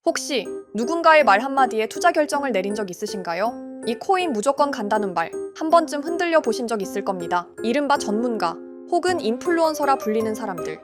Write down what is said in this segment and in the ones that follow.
혹시 누군가의 말 한마디에 투자 결정을 내린 적 있으신가요? 이 코인 무조건 간다는 말, 한 번쯤 흔들려 보신 적 있을 겁니다. 이른바 전문가 혹은 인플루언서라 불리는 사람들.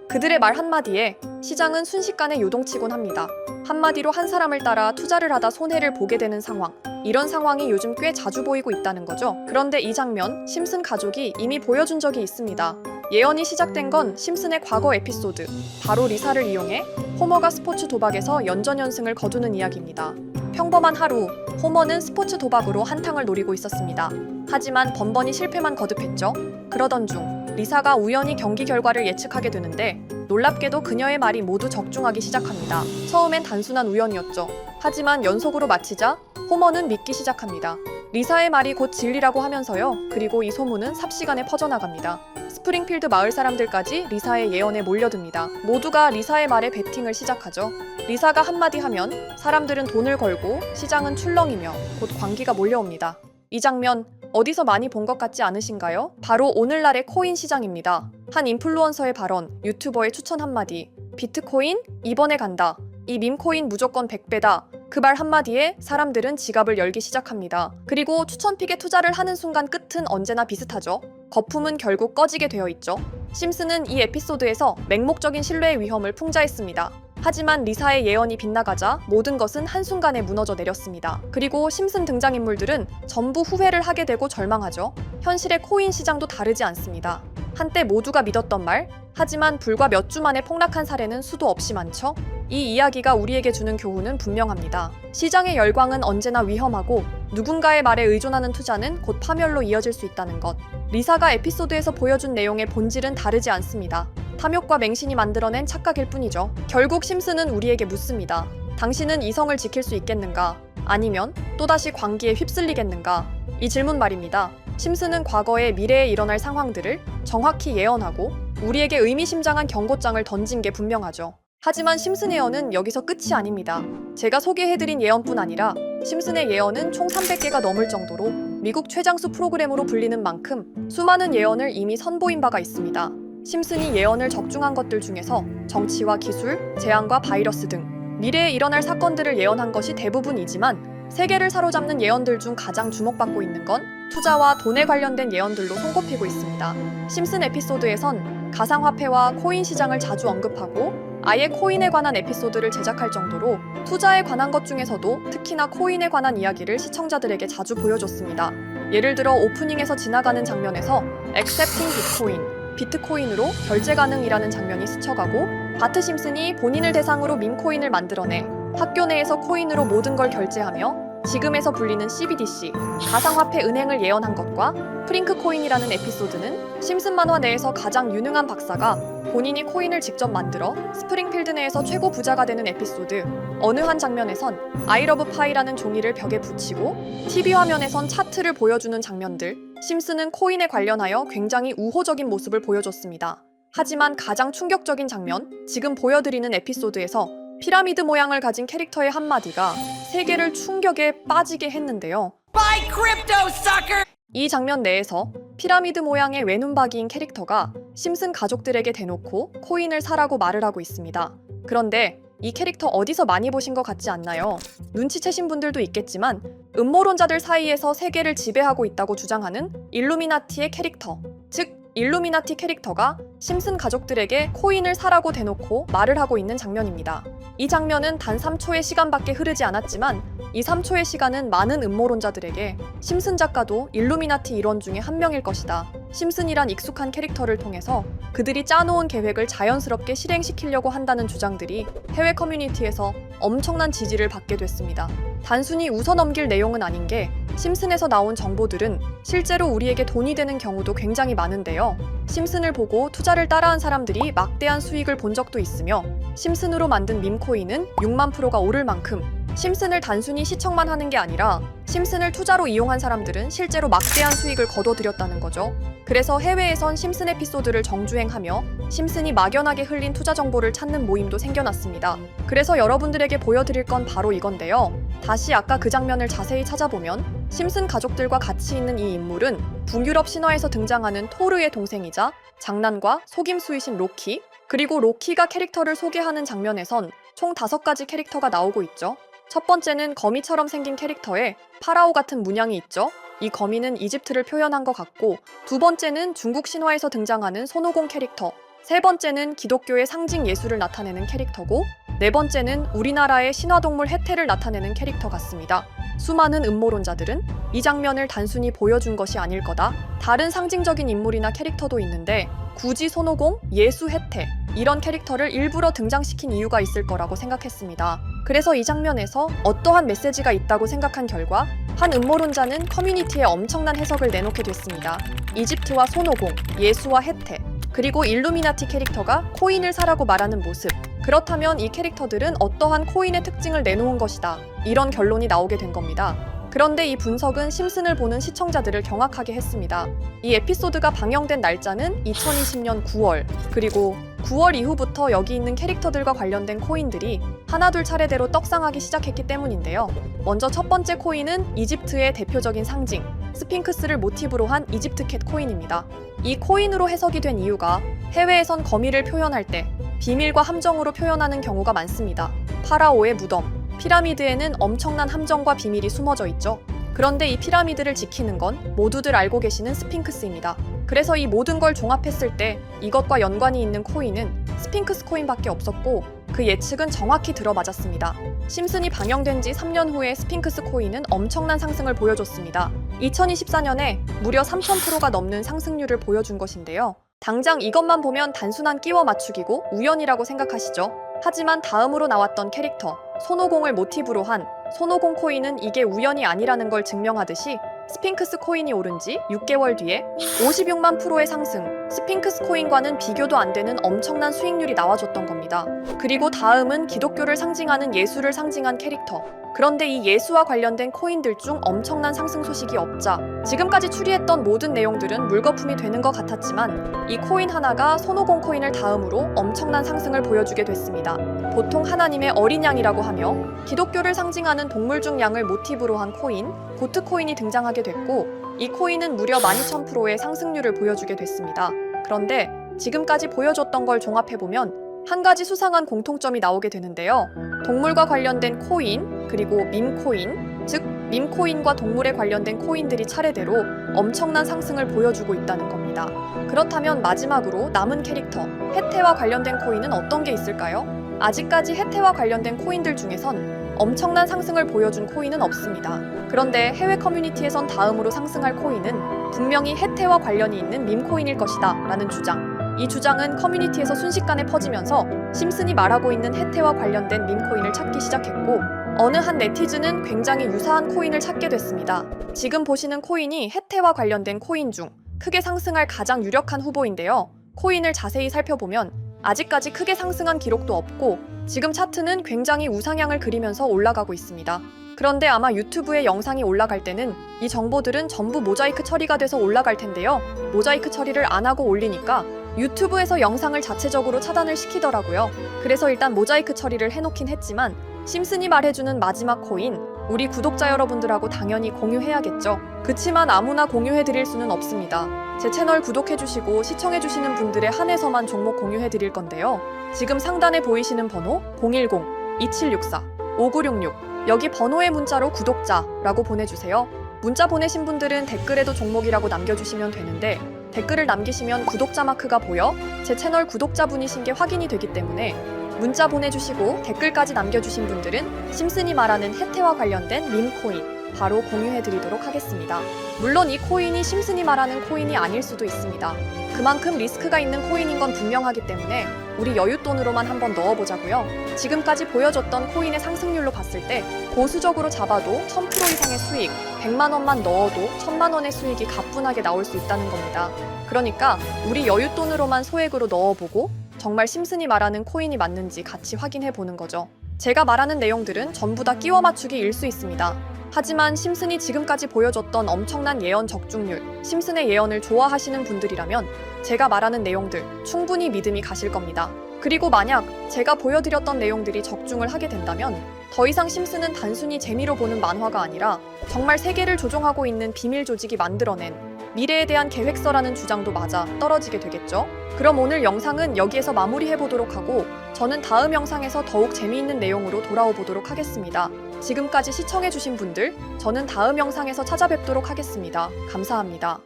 그들의 말 한마디에 시장은 순식간에 요동치곤 합니다. 한마디로 한 사람을 따라 투자를 하다 손해를 보게 되는 상황. 이런 상황이 요즘 꽤 자주 보이고 있다는 거죠. 그런데 이 장면, 심슨 가족이 이미 보여준 적이 있습니다. 예언이 시작된 건 심슨의 과거 에피소드, 바로 리사를 이용해 호머가 스포츠 도박에서 연전연승을 거두는 이야기입니다. 평범한 하루, 호머는 스포츠 도박으로 한탕을 노리고 있었습니다. 하지만 번번이 실패만 거듭했죠. 그러던 중 리사가 우연히 경기 결과를 예측하게 되는데 놀랍게도 그녀의 말이 모두 적중하기 시작합니다. 처음엔 단순한 우연이었죠. 하지만 연속으로 마치자 호머는 믿기 시작합니다. 리사의 말이 곧 진리라고 하면서요. 그리고 이 소문은 삽시간에 퍼져나갑니다. 스프링필드 마을 사람들까지 리사의 예언에 몰려듭니다. 모두가 리사의 말에 베팅을 시작하죠. 리사가 한마디 하면 사람들은 돈을 걸고 시장은 출렁이며 곧 광기가 몰려옵니다. 이 장면 어디서 많이 본 것 같지 않으신가요? 바로 오늘날의 코인 시장입니다. 한 인플루언서의 발언, 유튜버의 추천 한마디, 비트코인 이번에 간다. 이 밈코인 무조건 100배다. 그 말 한마디에 사람들은 지갑을 열기 시작합니다. 그리고 추천픽에 투자를 하는 순간 끝은 언제나 비슷하죠. 거품은 결국 꺼지게 되어 있죠. 심슨은 이 에피소드에서 맹목적인 신뢰의 위험을 풍자했습니다. 하지만 리사의 예언이 빗나가자 모든 것은 한순간에 무너져 내렸습니다. 그리고 심슨 등장인물들은 전부 후회를 하게 되고 절망하죠. 현실의 코인 시장도 다르지 않습니다. 한때 모두가 믿었던 말, 하지만 불과 몇 주 만에 폭락한 사례는 수도 없이 많죠. 이 이야기가 우리에게 주는 교훈은 분명합니다. 시장의 열광은 언제나 위험하고 누군가의 말에 의존하는 투자는 곧 파멸로 이어질 수 있다는 것. 리사가 에피소드에서 보여준 내용의 본질은 다르지 않습니다. 탐욕과 맹신이 만들어낸 착각일 뿐이죠. 결국 심슨은 우리에게 묻습니다. 당신은 이성을 지킬 수 있겠는가? 아니면 또다시 광기에 휩쓸리겠는가? 이 질문 말입니다. 심슨은 과거의 미래에 일어날 상황들을 정확히 예언하고 우리에게 의미심장한 경고장을 던진 게 분명하죠. 하지만 심슨 예언은 여기서 끝이 아닙니다. 제가 소개해드린 예언뿐 아니라 심슨의 예언은 총 300개가 넘을 정도로 미국 최장수 프로그램으로 불리는 만큼 수많은 예언을 이미 선보인 바가 있습니다. 심슨이 예언을 적중한 것들 중에서 정치와 기술, 재앙과 바이러스 등 미래에 일어날 사건들을 예언한 것이 대부분이지만 세계를 사로잡는 예언들 중 가장 주목받고 있는 건 투자와 돈에 관련된 예언들로 손꼽히고 있습니다. 심슨 에피소드에선 가상화폐와 코인 시장을 자주 언급하고 아예 코인에 관한 에피소드를 제작할 정도로 투자에 관한 것 중에서도 특히나 코인에 관한 이야기를 시청자들에게 자주 보여줬습니다. 예를 들어 오프닝에서 지나가는 장면에서 Accepting Bitcoin, 비트코인으로 결제 가능이라는 장면이 스쳐가고 바트 심슨이 본인을 대상으로 밈코인을 만들어내 학교 내에서 코인으로 모든 걸 결제하며 지금에서 불리는 CBDC, 가상화폐 은행을 예언한 것과 프링크 코인이라는 에피소드는 심슨 만화 내에서 가장 유능한 박사가 본인이 코인을 직접 만들어 스프링필드 내에서 최고 부자가 되는 에피소드, 어느 한 장면에선 I love pie라는 종이를 벽에 붙이고 TV 화면에선 차트를 보여주는 장면들, 심슨은 코인에 관련하여 굉장히 우호적인 모습을 보여줬습니다. 하지만 가장 충격적인 장면, 지금 보여드리는 에피소드에서 피라미드 모양을 가진 캐릭터의 한마디가 세계를 충격에 빠지게 했는데요. Buy crypto, sucker! 이 장면 내에서 피라미드 모양의 외눈박이인 캐릭터가 심슨 가족들에게 대놓고 코인을 사라고 말을 하고 있습니다. 그런데 이 캐릭터 어디서 많이 보신 것 같지 않나요? 눈치채신 분들도 있겠지만 음모론자들 사이에서 세계를 지배하고 있다고 주장하는 일루미나티의 캐릭터, 즉 일루미나티 캐릭터가 심슨 가족들에게 코인을 사라고 대놓고 말을 하고 있는 장면입니다. 이 장면은 단 3초의 시간밖에 흐르지 않았지만 이 3초의 시간은 많은 음모론자들에게 심슨 작가도 일루미나티 일원 중에 한 명일 것이다. 심슨이란 익숙한 캐릭터를 통해서 그들이 짜놓은 계획을 자연스럽게 실행시키려고 한다는 주장들이 해외 커뮤니티에서 엄청난 지지를 받게 됐습니다. 단순히 웃어넘길 내용은 아닌 게 심슨에서 나온 정보들은 실제로 우리에게 돈이 되는 경우도 굉장히 많은데요. 심슨을 보고 투자를 따라한 사람들이 막대한 수익을 본 적도 있으며 심슨으로 만든 밈코인은 6만 프로가 오를 만큼 심슨을 단순히 시청만 하는 게 아니라 심슨을 투자로 이용한 사람들은 실제로 막대한 수익을 거둬들였다는 거죠. 그래서 해외에선 심슨 에피소드를 정주행하며 심슨이 막연하게 흘린 투자 정보를 찾는 모임도 생겨났습니다. 그래서 여러분들에게 보여드릴 건 바로 이건데요. 다시 아까 그 장면을 자세히 찾아보면 심슨 가족들과 같이 있는 이 인물은 북유럽 신화에서 등장하는 토르의 동생이자 장난과 속임수이신 로키, 그리고 로키가 캐릭터를 소개하는 장면에선 총 5가지 캐릭터가 나오고 있죠. 첫 번째는 거미처럼 생긴 캐릭터에 파라오 같은 문양이 있죠. 이 거미는 이집트를 표현한 것 같고, 두 번째는 중국 신화에서 등장하는 손오공 캐릭터, 세 번째는 기독교의 상징 예수를 나타내는 캐릭터고, 네 번째는 우리나라의 신화동물 해태를 나타내는 캐릭터 같습니다. 수많은 음모론자들은 이 장면을 단순히 보여준 것이 아닐 거다, 다른 상징적인 인물이나 캐릭터도 있는데 굳이 손오공, 예수, 해태 이런 캐릭터를 일부러 등장시킨 이유가 있을 거라고 생각했습니다. 그래서 이 장면에서 어떠한 메시지가 있다고 생각한 결과 한 음모론자는 커뮤니티에 엄청난 해석을 내놓게 됐습니다. 이집트와 손오공, 예수와 해태, 그리고 일루미나티 캐릭터가 코인을 사라고 말하는 모습, 그렇다면 이 캐릭터들은 어떠한 코인의 특징을 내놓은 것이다, 이런 결론이 나오게 된 겁니다. 그런데 이 분석은 심슨을 보는 시청자들을 경악하게 했습니다. 이 에피소드가 방영된 날짜는 2020년 9월, 그리고 9월 이후부터 여기 있는 캐릭터들과 관련된 코인들이 하나둘 차례대로 떡상하기 시작했기 때문인데요. 먼저 첫 번째 코인은 이집트의 대표적인 상징, 스핑크스를 모티브로 한 이집트 캣 코인입니다. 이 코인으로 해석이 된 이유가 해외에선 거미를 표현할 때 비밀과 함정으로 표현하는 경우가 많습니다. 파라오의 무덤, 피라미드에는 엄청난 함정과 비밀이 숨어져 있죠. 그런데 이 피라미드를 지키는 건 모두들 알고 계시는 스핑크스입니다. 그래서 이 모든 걸 종합했을 때 이것과 연관이 있는 코인은 스핑크스 코인밖에 없었고, 그 예측은 정확히 들어맞았습니다. 심슨이 방영된 지 3년 후에 스핑크스 코인은 엄청난 상승을 보여줬습니다. 2024년에 무려 3000%가 넘는 상승률을 보여준 것인데요. 당장 이것만 보면 단순한 끼워 맞추기고 우연이라고 생각하시죠? 하지만 다음으로 나왔던 캐릭터, 손오공을 모티브로 한 손오공 코인은 이게 우연이 아니라는 걸 증명하듯이 스핑크스 코인이 오른 지 6개월 뒤에 56만 %의 상승, 스핑크스 코인과는 비교도 안 되는 엄청난 수익률이 나와줬던 겁니다. 그리고 다음은 기독교를 상징하는 예수를 상징한 캐릭터. 그런데 이 예수와 관련된 코인들 중 엄청난 상승 소식이 없자 지금까지 추리했던 모든 내용들은 물거품이 되는 것 같았지만 이 코인 하나가 손오공 코인을 다음으로 엄청난 상승을 보여주게 됐습니다. 보통 하나님의 어린 양이라고 하며 기독교를 상징하는 동물 중 양을 모티브로 한 코인, 고트 코인이 등장하게 됐고, 이 코인은 무려 12,000%의 상승률을 보여주게 됐습니다. 그런데 지금까지 보여줬던 걸 종합해보면 한 가지 수상한 공통점이 나오게 되는데요. 동물과 관련된 코인, 그리고 밈코인, 즉 밈코인과 동물에 관련된 코인들이 차례대로 엄청난 상승을 보여주고 있다는 겁니다. 그렇다면 마지막으로 남은 캐릭터, 해태와 관련된 코인은 어떤 게 있을까요? 아직까지 해태와 관련된 코인들 중에선 엄청난 상승을 보여준 코인은 없습니다. 그런데 해외 커뮤니티에선 다음으로 상승할 코인은 분명히 해태와 관련이 있는 밈코인일 것이다 라는 주장. 이 주장은 커뮤니티에서 순식간에 퍼지면서 심슨이 말하고 있는 해태와 관련된 밈코인을 찾기 시작했고, 어느 한 네티즌은 굉장히 유사한 코인을 찾게 됐습니다. 지금 보시는 코인이 해태와 관련된 코인 중 크게 상승할 가장 유력한 후보인데요. 코인을 자세히 살펴보면 아직까지 크게 상승한 기록도 없고 지금 차트는 굉장히 우상향을 그리면서 올라가고 있습니다. 그런데 아마 유튜브에 영상이 올라갈 때는 이 정보들은 전부 모자이크 처리가 돼서 올라갈 텐데요. 모자이크 처리를 안 하고 올리니까 유튜브에서 영상을 자체적으로 차단을 시키더라고요. 그래서 일단 모자이크 처리를 해놓긴 했지만 심슨이 말해주는 마지막 코인, 우리 구독자 여러분들하고 당연히 공유해야겠죠. 그치만 아무나 공유해드릴 수는 없습니다. 제 채널 구독해주시고 시청해주시는 분들에 한해서만 종목 공유해드릴 건데요. 지금 상단에 보이시는 번호 010-2764-5966 여기 번호의 문자로 구독자라고 보내주세요. 문자 보내신 분들은 댓글에도 종목이라고 남겨주시면 되는데 댓글을 남기시면 구독자 마크가 보여 제 채널 구독자분이신 게 확인이 되기 때문에 문자 보내주시고 댓글까지 남겨주신 분들은 심슨이 말하는 해태와 관련된 밈코인 바로 공유해드리도록 하겠습니다. 물론 이 코인이 심슨이 말하는 코인이 아닐 수도 있습니다. 그만큼 리스크가 있는 코인인 건 분명하기 때문에 우리 여윳돈으로만 한번 넣어보자고요. 지금까지 보여줬던 코인의 상승률로 봤을 때 보수적으로 잡아도 1000% 이상의 수익, 100만 원만 넣어도 1000만 원의 수익이 가뿐하게 나올 수 있다는 겁니다. 그러니까 우리 여윳돈으로만 소액으로 넣어보고 정말 심슨이 말하는 코인이 맞는지 같이 확인해보는 거죠. 제가 말하는 내용들은 전부 다 끼워 맞추기일 수 있습니다. 하지만 심슨이 지금까지 보여줬던 엄청난 예언 적중률, 심슨의 예언을 좋아하시는 분들이라면 제가 말하는 내용들 충분히 믿음이 가실 겁니다. 그리고 만약 제가 보여드렸던 내용들이 적중을 하게 된다면 더 이상 심슨은 단순히 재미로 보는 만화가 아니라 정말 세계를 조종하고 있는 비밀 조직이 만들어낸 미래에 대한 계획서라는 주장도 맞아 떨어지게 되겠죠? 그럼 오늘 영상은 여기에서 마무리해보도록 하고 저는 다음 영상에서 더욱 재미있는 내용으로 돌아오도록 하겠습니다. 지금까지 시청해주신 분들, 저는 다음 영상에서 찾아뵙도록 하겠습니다. 감사합니다.